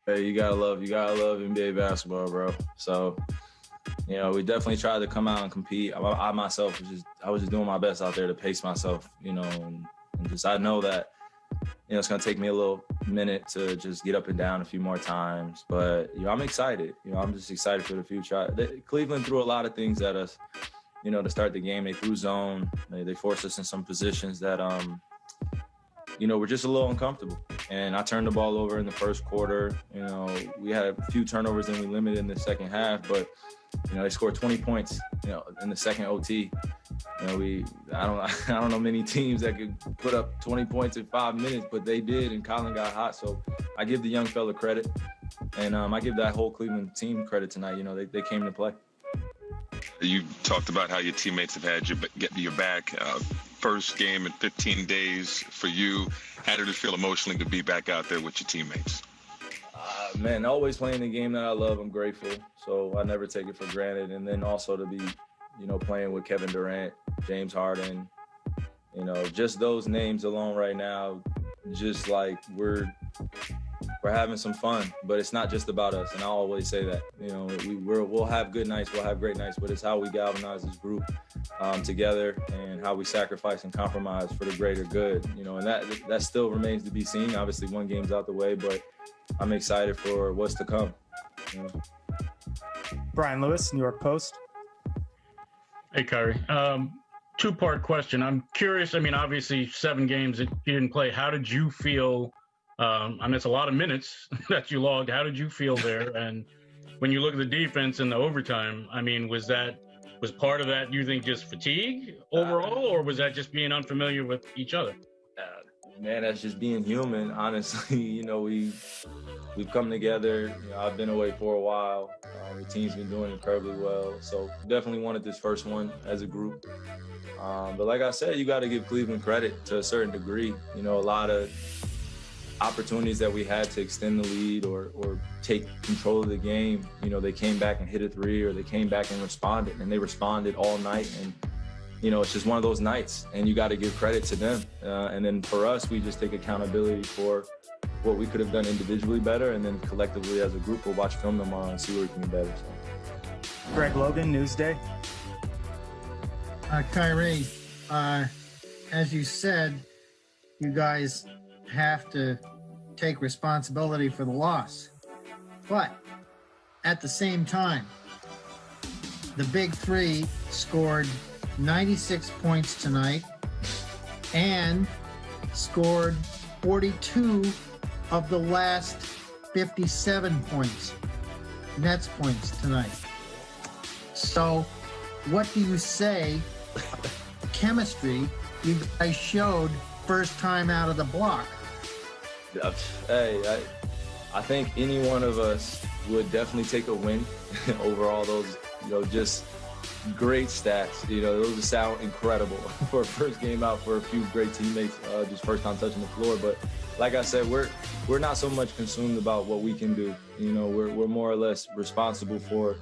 Hey, you gotta love NBA basketball, bro. So, we definitely tried to come out and compete. I myself was just doing my best out there to pace myself, and just I know that, it's gonna take me a little minute to just get up and down a few more times. But I'm excited. I'm just excited for the future. Cleveland threw a lot of things at us, to start the game. They threw zone. They forced us in some positions that we're just a little uncomfortable. And I turned the ball over in the first quarter. We had a few turnovers and we limited in the second half, but they scored 20 points, in the second OT. I don't know many teams that could put up 20 points in 5 minutes, but they did, and Colin got hot. So I give the young fella credit, and I give that whole Cleveland team credit tonight. They came to play. You talked about how your teammates have had your back. First game in 15 days for you. How did it feel emotionally to be back out there with your teammates? Man, always playing the game that I love. I'm grateful. So I never take it for granted. And then also to be, playing with Kevin Durant, James Harden, just those names alone right now, just like we're having some fun, but it's not just about us. And I always say that, we'll have good nights, we'll have great nights, but it's how we galvanize this group together and how we sacrifice and compromise for the greater good, and that still remains to be seen. Obviously one game's out the way, but I'm excited for what's to come. Brian Lewis, New York Post. Hey, Kyrie. Two-part question. I'm curious. Obviously 7 games that you didn't play. How did you feel? It's a lot of minutes that you logged. How did you feel there? And when you look at the defense in the overtime, was part of that, you think, just fatigue overall, or was that just being unfamiliar with each other? Man, that's just being human, honestly. We've come together. I've been away for a while. The team's been doing incredibly well. So definitely wanted this first one as a group. But like I said, you got to give Cleveland credit to a certain degree. A lot of opportunities that we had to extend the lead or take control of the game, they came back and hit a 3, or they came back and responded, and they responded all night. And it's just one of those nights, and you got to give credit to them. And then for us, we just take accountability for what we could have done individually better, and then collectively as a group, we'll watch film tomorrow and see where we can be better. So. Greg Logan, Newsday. Kyrie, as you said, you guys have to take responsibility for the loss. But at the same time, the Big Three scored 96 points tonight and scored 42 of the last 57 points, Nets points tonight. So what do you say chemistry you guys showed first time out of the block? Hey, I think any one of us would definitely take a win over all those, just great stats. Those sound incredible for a first game out for a few great teammates, just first time touching the floor. But like I said, we're not so much consumed about what we can do. We're more or less responsible for,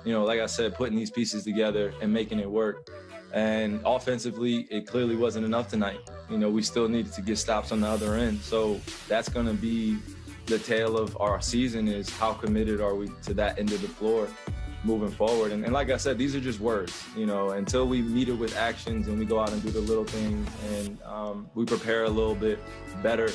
like I said, putting these pieces together and making it work. And offensively, it clearly wasn't enough tonight. We still needed to get stops on the other end. So that's going to be the tale of our season, is how committed are we to that end of the floor moving forward. And like I said, these are just words, until we meet it with actions and we go out and do the little things and we prepare a little bit better.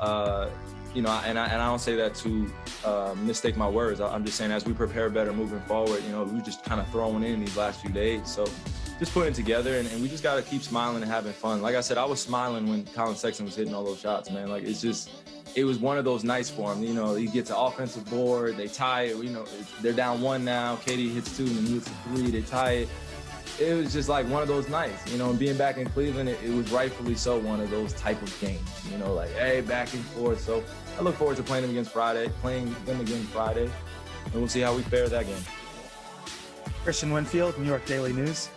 And I don't say that to mistake my words. I'm just saying, as we prepare better moving forward, we just kind of throwing in these last few days. So just putting it together, and we just got to keep smiling and having fun. Like I said, I was smiling when Colin Sexton was hitting all those shots, man. Like, it was one of those nights for him. He gets an offensive board, they tie it. They're down 1 now. KD hits 2, and then he hits a 3. They tie it. It was just like one of those nights, and being back in Cleveland, it was rightfully so one of those type of games. Hey, back and forth. So I look forward to playing them again Friday, and we'll see how we fare that game. Christian Winfield, New York Daily News.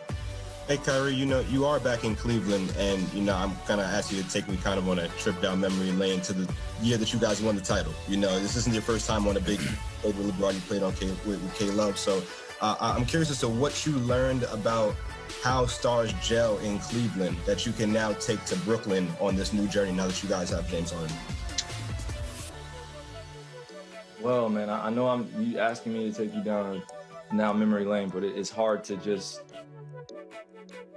Hey, Kyrie, you are back in Cleveland, and, I'm going to ask you to take me kind of on a trip down memory lane to the year that you guys won the title. This isn't your first time on a big stage with LeBron. You played on with K-Love. So I'm curious as to what you learned about how stars gel in Cleveland that you can now take to Brooklyn on this new journey now that you guys have James Harden. Well, man, I know you asking me to take you down now memory lane, but it's hard to just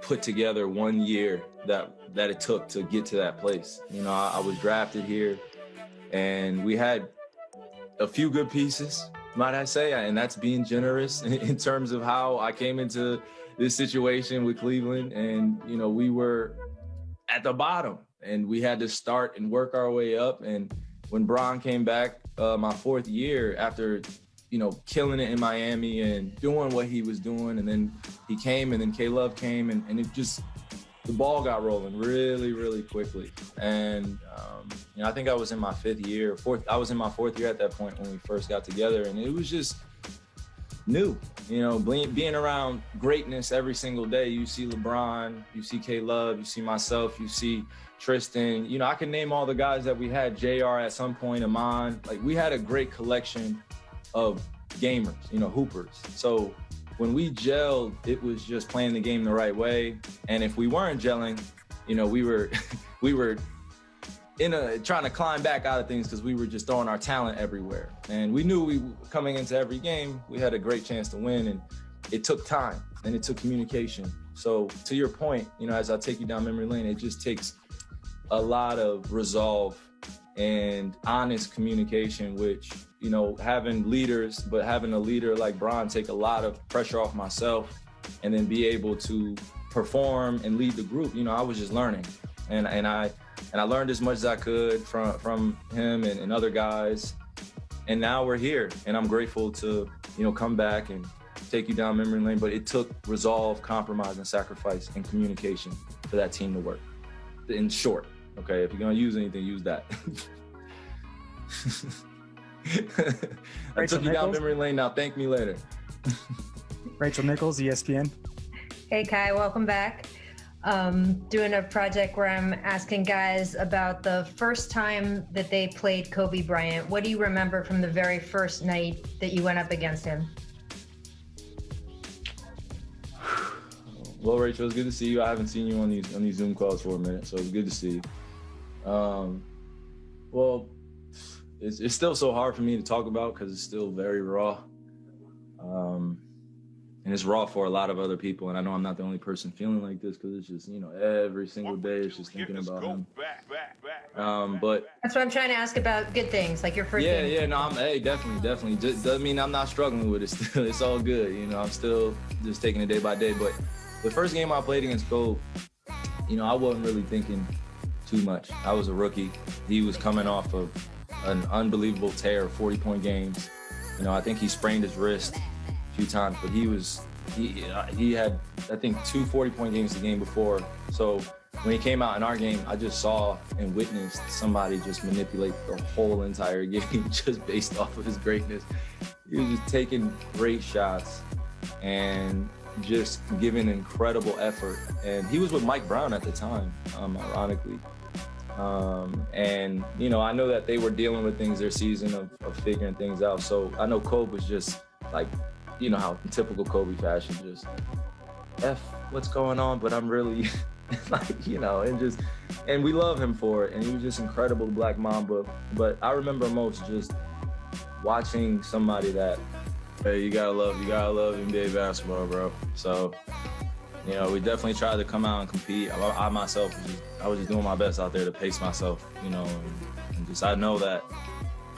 put together 1 year that it took to get to that place. You know, I was drafted here, and we had a few good pieces, might I say, and that's being generous in terms of how I came into this situation with Cleveland. And, you know, we were at the bottom, and we had to start and work our way up. And when Bron came back my 4th year after, you know, killing it in Miami and doing what he was doing, and then he came, and then K-Love came, and it just, the ball got rolling really, really quickly. And, you know, I think I was in my 5th year, I was in my 4th year at that point when we first got together, and it was just new, you know, being around greatness every single day. You see LeBron, you see K-Love, you see myself, you see Tristan. You know, I can name all the guys that we had, JR at some point, Amon. Like, we had a great collection of gamers, you know, hoopers. So when we gelled, it was just playing the game the right way. And if we weren't gelling, you know, we were trying to climb back out of things because we were just throwing our talent everywhere. And we knew coming into every game, we had a great chance to win, and it took time and it took communication. So to your point, you know, as I take you down memory lane, it just takes a lot of resolve and honest communication, which, you know, having leaders, but having a leader like Bron take a lot of pressure off myself, and then be able to perform and lead the group. You know, I was just learning, and I learned as much as I could from him and other guys. And now we're here, and I'm grateful to, you know, come back and take you down memory lane. But it took resolve, compromise, and sacrifice and communication for that team to work. In short, okay, if you're gonna use anything, use that. I took you down memory lane. Now thank me later. Rachel Nichols, ESPN. Hey, Kai, welcome back. Doing a project where I'm asking guys about the first time that they played Kobe Bryant. What do you remember from the very first night that you went up against him? Well, Rachel, it's good to see you. I haven't seen you on these Zoom calls for a minute, so it's good to see you. Well, it's still so hard for me to talk about because it's still very raw. And it's raw for a lot of other people. And I know I'm not the only person feeling like this because it's just, you know, every single day it's just thinking about him. But that's what I'm trying to ask about, good things, like your first game. Yeah, no, definitely. Just doesn't mean I'm not struggling with it still. It's all good. You know, I'm still just taking it day by day. But the first game I played against Kobe, you know, I wasn't really thinking too much. I was a rookie. He was coming off of an unbelievable tear of 40-point games. You know, I think he sprained his wrist a few times, but he had, I think, 2 40-point games the game before. So when he came out in our game, I just saw and witnessed somebody just manipulate the whole entire game just based off of his greatness. He was just taking great shots and just giving incredible effort. And he was with Mike Brown at the time, ironically. And, you know, I know that they were dealing with things their season of figuring things out. So I know Kobe was just like, you know how typical Kobe fashion, just what's going on, but I'm really like, you know, and we love him for it. And he was just incredible, Black Mamba. But I remember most just watching somebody that, hey, you gotta love NBA basketball, bro. So, you know, we definitely tried to come out and compete. I myself was just doing my best out there to pace myself, you know, and just, I know that,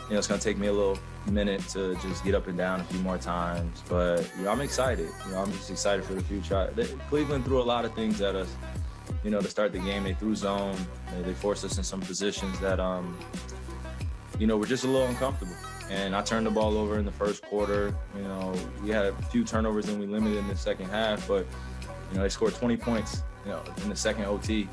you know, it's gonna take me a little minute to just get up and down a few more times, but you know, I'm excited. You know, I'm just excited for the future. Cleveland threw a lot of things at us, you know, to start the game. They threw zone. They forced us in some positions that, you know, were just a little uncomfortable. And I turned the ball over in the first quarter. You know, we had a few turnovers and we limited in the second half, but, you know, they scored 20 points, you know, in the second OT.